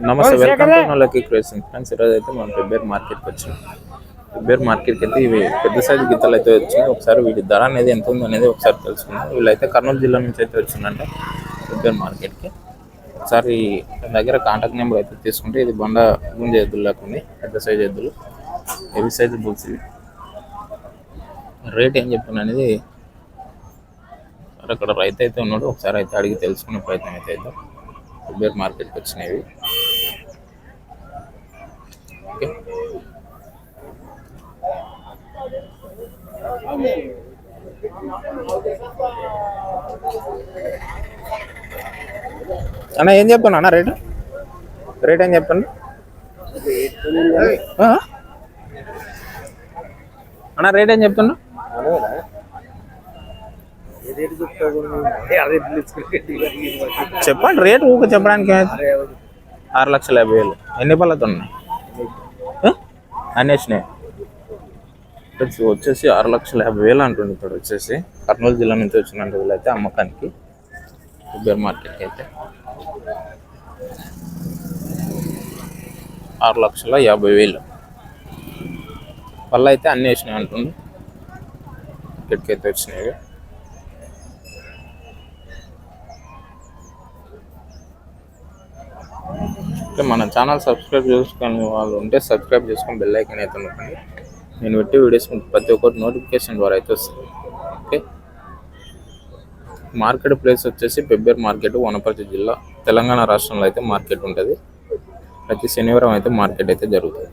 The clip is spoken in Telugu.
నమస్తే, వెల్కమ్ టు నల్లకి క్రేసింగ్ ఫ్రెండ్స్. ఈరోజు అయితే మనం పెబ్బేర్ మార్కెట్కి వచ్చినాం. పెబ్బేర్ మార్కెట్కి అయితే ఇవి పెద్ద సైజు గిత్తలు అయితే వచ్చినాయి. ఒకసారి వీటి ధర అనేది ఎంత ఉంది అనేది ఒకసారి తెలుసుకుందాం. వీళ్ళైతే కర్నూలు జిల్లా నుంచి అయితే వచ్చిందంట పెబ్బేర్ మార్కెట్కి. ఒకసారి దగ్గర కాంటాక్ట్ నెంబర్ అయితే తీసుకుంటే ఇది బండ గుంజ ఎద్దులు లేకుండా పెద్ద సైజు ఎద్దులు, హెవీ సైజు బుల్స్ ఇవి. రేట్ ఏం చెప్తున్నా అనేది అక్కడ రైతు అయితే ఉన్నాడు, ఒకసారి అయితే అడిగి తెలుసుకునే ప్రయత్నం అయితే అవుతాం. పెబ్బేర్ మార్కెట్కి వచ్చినవి. ఓకే, అన్న ఏం చెప్పాను అన్న రేటు ఏం చెప్పండి అన్న, రేట్ ఏం చెప్తున్నా? చెప్పండి రేటు ఊక చెప్పడానికి. 6,50,000. ఎన్ని పళ్ళతో ఉన్నాయి? అన్నీ వచ్చినాయి. వచ్చేసి 6,50,000 అంటుంది. ఇక్కడ వచ్చేసి కర్నూలు జిల్లా నుంచి వచ్చిన వీళ్ళైతే అమ్మకానికి పెబ్బేర్ మార్కెట్కి అయితే 6,50,000 పళ్ళు అయితే అన్నీ వేసినాయి అంటుంది. ఇక్కడికైతే వచ్చినాయి. మన ఛానల్ సబ్స్క్రైబ్ చేసుకుని వాళ్ళు ఉంటే సబ్స్క్రైబ్ చేసుకొని బెల్ ఐకాన్ అయితే నొక్కండి. నేను పెట్టి వీడియోస్ ప్రతి ఒక్కటి నోటిఫికేషన్ ద్వారా అయితే వస్తుంది. ఓకే, మార్కెట్ ప్లేస్ వచ్చేసి పెబ్బేర్ మార్కెట్, వనపర్తి జిల్లా, తెలంగాణ రాష్ట్రంలో అయితే మార్కెట్ ఉంటుంది. ప్రతి శనివారం అయితే మార్కెట్ అయితే జరుగుతుంది.